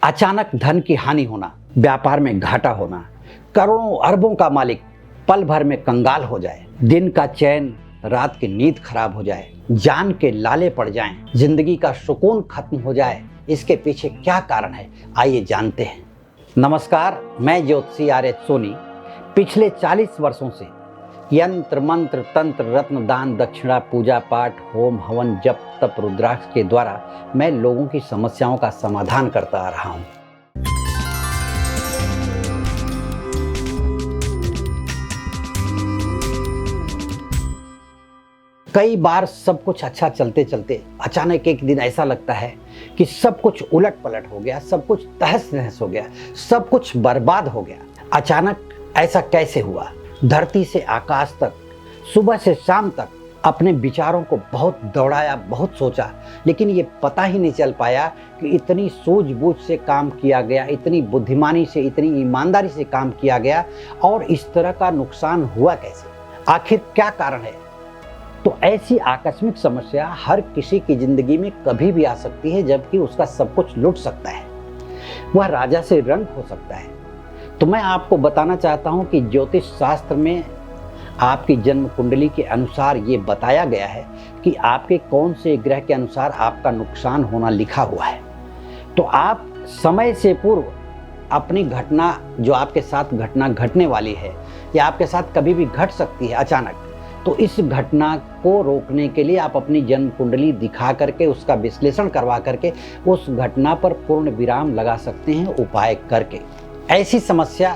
अचानक धन की हानि होना, व्यापार में घाटा होना, करोड़ों अरबों का मालिक पल भर में कंगाल हो जाए, दिन का चैन रात की नींद खराब हो जाए, जान के लाले पड़ जाएं, जिंदगी का सुकून खत्म हो जाए, इसके पीछे क्या कारण है, आइए जानते हैं। नमस्कार, मैं ज्योतिषी आर्य सोनी। पिछले 40 वर्षों से यंत्र मंत्र तंत्र रत्न दान दक्षिणा पूजा पाठ होम हवन जप तप रुद्राक्ष के द्वारा मैं लोगों की समस्याओं का समाधान करता आ रहा हूं। कई बार सब कुछ अच्छा चलते चलते अचानक एक दिन ऐसा लगता है कि सब कुछ उलट पलट हो गया, सब कुछ तहस नहस हो गया, सब कुछ बर्बाद हो गया। अचानक ऐसा कैसे हुआ? धरती से आकाश तक, सुबह से शाम तक अपने विचारों को बहुत दौड़ाया, बहुत सोचा, लेकिन ये पता ही नहीं चल पाया कि इतनी सूझबूझ से काम किया गया, इतनी बुद्धिमानी से, इतनी ईमानदारी से काम किया गया और इस तरह का नुकसान हुआ कैसे? आखिर क्या कारण है? तो ऐसी आकस्मिक समस्या हर किसी की जिंदगी में कभी भी आ सकती है, जबकि उसका सब कुछ लुट सकता है, वह राजा से रंक हो सकता है। तो मैं आपको बताना चाहता हूं कि ज्योतिष शास्त्र में आपकी जन्म कुंडली के अनुसार ये बताया गया है कि आपके कौन से ग्रह के अनुसार आपका नुकसान होना लिखा हुआ है। तो आप समय से पूर्व अपनी घटना, जो आपके साथ घटना घटने वाली है या आपके साथ कभी भी घट सकती है अचानक, तो इस घटना को रोकने के लिए आप अपनी जन्म कुंडली दिखा करके, उसका विश्लेषण करवा करके उस घटना पर पूर्ण विराम लगा सकते हैं उपाय करके। ऐसी समस्या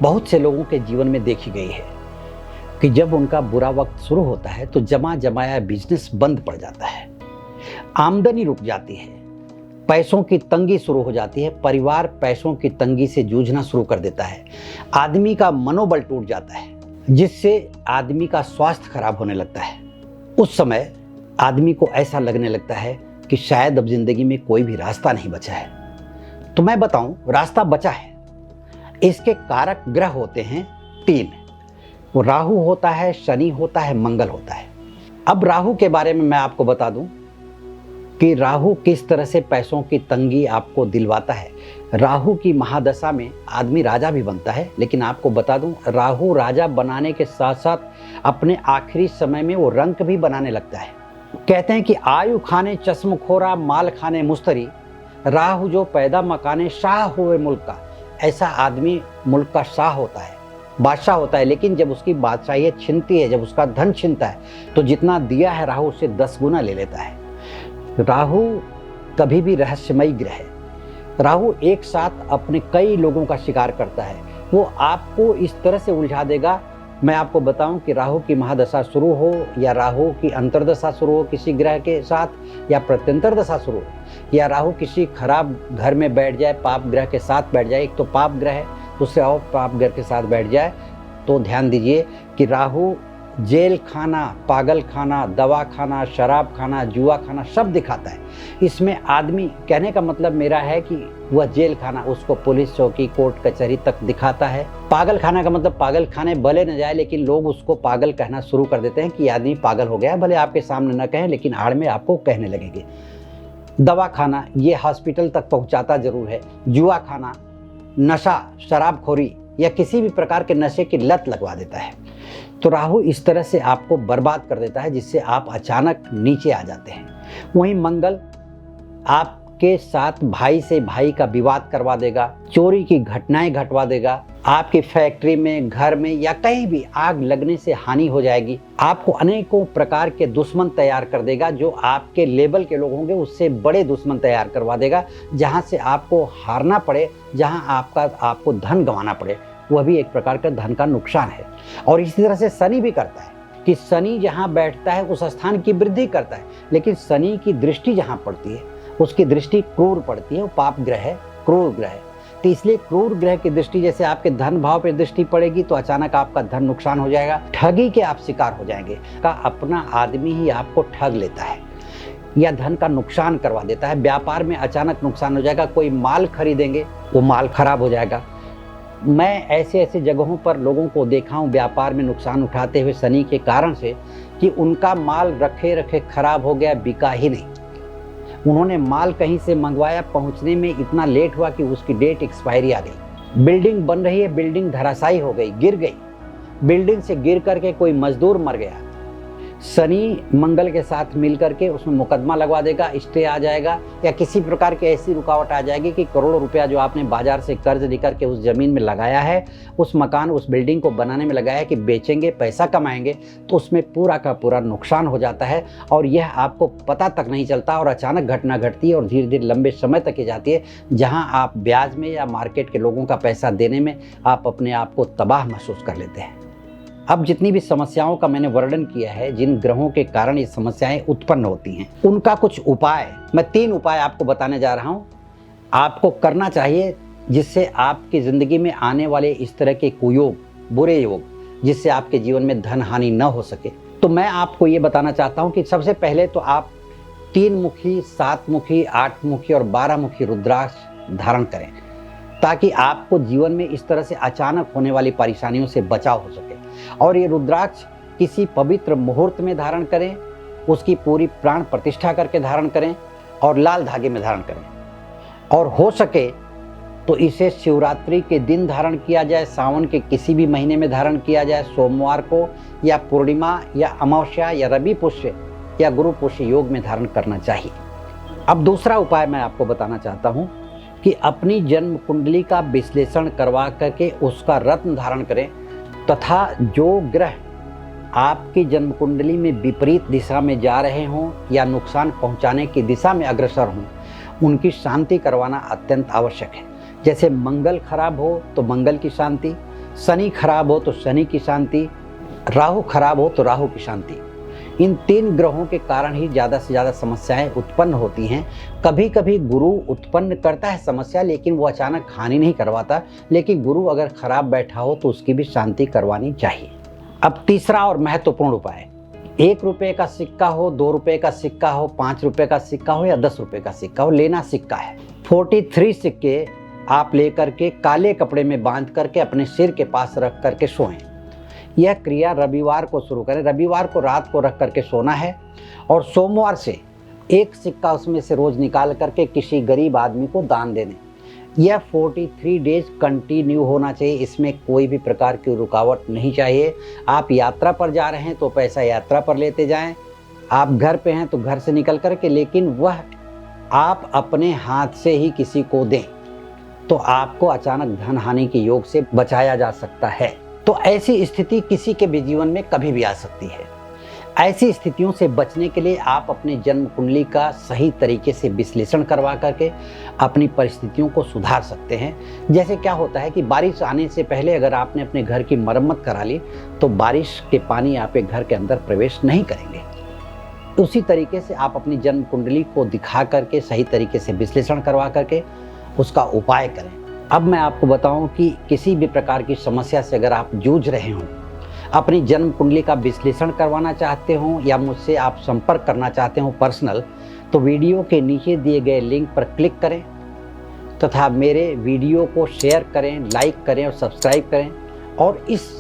बहुत से लोगों के जीवन में देखी गई है कि जब उनका बुरा वक्त शुरू होता है तो जमा जमाया बिजनेस बंद पड़ जाता है, आमदनी रुक जाती है, पैसों की तंगी शुरू हो जाती है, परिवार पैसों की तंगी से जूझना शुरू कर देता है, आदमी का मनोबल टूट जाता है, जिससे आदमी का स्वास्थ्य खराब होने लगता है। उस समय आदमी को ऐसा लगने लगता है कि शायद अब जिंदगी में कोई भी रास्ता नहीं बचा है। तो मैं बताऊं, रास्ता बचा है। इसके कारक ग्रह होते हैं 3। वो राहु होता है, शनि होता है, मंगल होता है। अब राहु के बारे में मैं आपको बता दूं कि राहु किस तरह से पैसों की तंगी आपको दिलवाता है। राहु की महादशा में आदमी राजा भी बनता है, लेकिन आपको बता दूं, राहु राजा बनाने के साथ साथ अपने आखिरी समय में वो रंक भी बनाने लगता है। कहते हैं कि आयु खाने चश्म खोरा, माल खाने मुस्तरी, राहु जो पैदा मकाने शाह हुए मुल्क का। ऐसा आदमी मुल्क का शाह होता है, बादशाह होता है, लेकिन जब उसकी बादशाहियत छिनती है, जब उसका धन छिनता है, तो जितना दिया है राहु उससे 10 गुना ले लेता है। राहु कभी भी रहस्यमयी ग्रह है। राहु एक साथ अपने कई लोगों का शिकार करता है। वो आपको इस तरह से उलझा देगा। मैं आपको बताऊं कि राहु की महादशा शुरू हो या राहु की अंतर्दशा शुरू हो किसी ग्रह के साथ, या प्रत्यंतर दशा शुरू हो, या राहु किसी खराब घर में बैठ जाए, पाप ग्रह के साथ बैठ जाए, एक तो पाप ग्रह है, दूसरे और पाप ग्रह के साथ बैठ जाए, तो ध्यान दीजिए कि राहु जेल खाना, पागल खाना, दवा खाना, शराब खाना, जुआ खाना सब दिखाता है। इसमें आदमी, कहने का मतलब मेरा है कि वह जेल खाना उसको पुलिस चौकी कोर्ट कचहरी तक दिखाता है। पागल खाना का मतलब पागल खाने भले न जाए, लेकिन लोग उसको पागल कहना शुरू कर देते हैं कि आदमी पागल हो गया। भले आपके सामने न कहें, लेकिन आड़ में आपको कहने लगेंगे। दवा खाना, ये हॉस्पिटल तक पहुंचाता जरूर है। जुआ खाना, नशा, शराबखोरी या किसी भी प्रकार के नशे की लत लगवा देता है। तो राहु इस तरह से आपको बर्बाद कर देता है, जिससे आप अचानक नीचे आ जाते हैं। वहीं मंगल आपके साथ भाई से भाई का विवाद करवा देगा, चोरी की घटनाएं घटवा देगा, आपकी फैक्ट्री में, घर में या कहीं भी आग लगने से हानि हो जाएगी। आपको अनेकों प्रकार के दुश्मन तैयार कर देगा। जो आपके लेवल के लोग होंगे उससे बड़े दुश्मन तैयार करवा देगा, जहां से आपको हारना पड़े, जहां आपको धन गंवाना पड़े। वह भी एक प्रकार का धन का नुकसान है। और इसी तरह से शनि भी करता है कि शनि जहां बैठता है उस स्थान की वृद्धि करता है, लेकिन शनि की दृष्टि जहां पड़ती है उसकी दृष्टि क्रूर पड़ती है। वो पाप ग्रह है, क्रूर ग्रह है। तो इसलिए क्रूर ग्रह की दृष्टि जैसे आपके धन भाव पर दृष्टि पड़ेगी तो अचानक आपका धन नुकसान हो जाएगा, ठगी के आप शिकार हो जाएंगे। का अपना आदमी ही आपको ठग लेता है या धन का नुकसान करवा देता है। व्यापार में अचानक नुकसान हो जाएगा। कोई माल खरीदेंगे, वो माल खराब हो जाएगा। मैं ऐसे जगहों पर लोगों को देखा हूँ व्यापार में नुकसान उठाते हुए शनि के कारण से, कि उनका माल रखे रखे खराब हो गया, बिका ही नहीं। उन्होंने माल कहीं से मंगवाया, पहुंचने में इतना लेट हुआ कि उसकी डेट एक्सपायरी आ गई। बिल्डिंग बन रही है, बिल्डिंग धराशायी हो गई, गिर गई। बिल्डिंग से गिर करके कोई मजदूर मर गया। शनि मंगल के साथ मिलकर के उसमें मुकदमा लगवा देगा, स्टे आ जाएगा, या किसी प्रकार की ऐसी रुकावट आ जाएगी कि करोड़ों रुपया जो आपने बाजार से कर्ज लेकर के उस जमीन में लगाया है, उस मकान, उस बिल्डिंग को बनाने में लगाया है कि बेचेंगे, पैसा कमाएंगे, तो उसमें पूरा का पूरा नुकसान हो जाता है और यह आपको पता तक नहीं चलता और अचानक घटना घटती है और धीरे धीरे लंबे समय तक की जाती है, जहाँ आप ब्याज में या मार्केट के लोगों का पैसा देने में आप अपने आप को तबाह महसूस कर लेते हैं। अब जितनी भी समस्याओं का मैंने वर्णन किया है, जिन ग्रहों के कारण ये समस्याएं उत्पन्न होती हैं, उनका कुछ उपाय, मैं 3 उपाय आपको बताने जा रहा हूं, आपको करना चाहिए, जिससे आपकी ज़िंदगी में आने वाले इस तरह के कुयोग, बुरे योग, जिससे आपके जीवन में धन हानि न हो सके। तो मैं आपको ये बताना चाहता हूँ कि सबसे पहले तो आप 3 मुखी, 7 मुखी, 8 मुखी और 12 मुखी रुद्राक्ष धारण करें, ताकि आपको जीवन में इस तरह से अचानक होने वाली परेशानियों से बचाव हो सके। और ये रुद्राक्ष किसी पवित्र मुहूर्त में धारण करें, उसकी पूरी प्राण प्रतिष्ठा करके धारण करें और लाल धागे में धारण करें। और हो सके तो इसे शिवरात्रि के दिन धारण किया जाए, सावन के किसी भी महीने में धारण किया जाए, सोमवार को या पूर्णिमा या अमावस्या या रवि पुष्य या गुरु पुष्य योग में धारण करना चाहिए। अब दूसरा उपाय मैं आपको बताना चाहता हूँ कि अपनी जन्म कुंडली का विश्लेषण करवा करके उसका रत्न धारण करें, तथा जो ग्रह आपकी जन्म कुंडली में विपरीत दिशा में जा रहे हों या नुकसान पहुंचाने की दिशा में अग्रसर हों, उनकी शांति करवाना अत्यंत आवश्यक है। जैसे मंगल खराब हो तो मंगल की शांति, शनि खराब हो तो शनि की शांति, राहु खराब हो तो राहु की शांति। इन 3 ग्रहों के कारण ही ज़्यादा से ज़्यादा समस्याएं उत्पन्न होती हैं। कभी कभी गुरु उत्पन्न करता है समस्या, लेकिन वो अचानक हानि नहीं करवाता, लेकिन गुरु अगर खराब बैठा हो तो उसकी भी शांति करवानी चाहिए। अब तीसरा और महत्वपूर्ण उपाय, 1 रुपये का सिक्का हो, 2 रुपये का सिक्का हो, 5 रुपये का सिक्का हो या 10 रुपये का सिक्का हो, लेना सिक्का है। 43 सिक्के आप लेकर के काले कपड़े में बांध करके अपने सिर के पास रख करके सोएं। यह क्रिया रविवार को शुरू करें, रविवार को रात को रख करके सोना है और सोमवार से 1 सिक्का उसमें से रोज निकाल करके किसी गरीब आदमी को दान देने। यह 43 डेज कंटिन्यू होना चाहिए, इसमें कोई भी प्रकार की रुकावट नहीं चाहिए। आप यात्रा पर जा रहे हैं तो पैसा यात्रा पर लेते जाएं, आप घर पे हैं तो घर से निकल करके, लेकिन वह आप अपने हाथ से ही किसी को दें, तो आपको अचानक धन हानि के योग से बचाया जा सकता है। तो ऐसी स्थिति किसी के भी जीवन में कभी भी आ सकती है। ऐसी स्थितियों से बचने के लिए आप अपनी जन्म कुंडली का सही तरीके से विश्लेषण करवा करके अपनी परिस्थितियों को सुधार सकते हैं। जैसे क्या होता है कि बारिश आने से पहले अगर आपने अपने घर की मरम्मत करा ली तो बारिश के पानी आपके घर के अंदर प्रवेश नहीं करेंगे। उसी तरीके से आप अपनी जन्म कुंडली को दिखा करके सही तरीके से विश्लेषण करवा करके उसका उपाय करें। अब मैं आपको बताऊं कि किसी भी प्रकार की समस्या से अगर आप जूझ रहे हों, अपनी जन्म कुंडली का विश्लेषण करवाना चाहते हो या मुझसे आप संपर्क करना चाहते हो पर्सनल, तो वीडियो के नीचे दिए गए लिंक पर क्लिक करें तथा मेरे वीडियो को शेयर करें, लाइक करें और सब्सक्राइब करें। और इस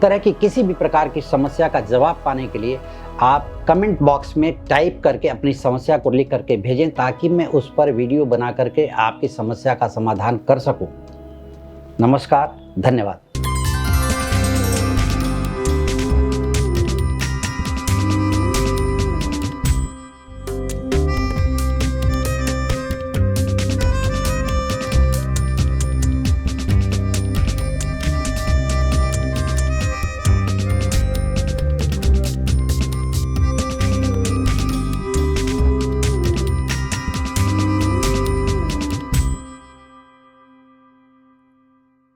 तरह की किसी भी प्रकार की समस्या का जवाब पाने के लिए आप कमेंट बॉक्स में टाइप करके अपनी समस्या को लिख करके भेजें, ताकि मैं उस पर वीडियो बना करके आपकी समस्या का समाधान कर सकूं। नमस्कार, धन्यवाद।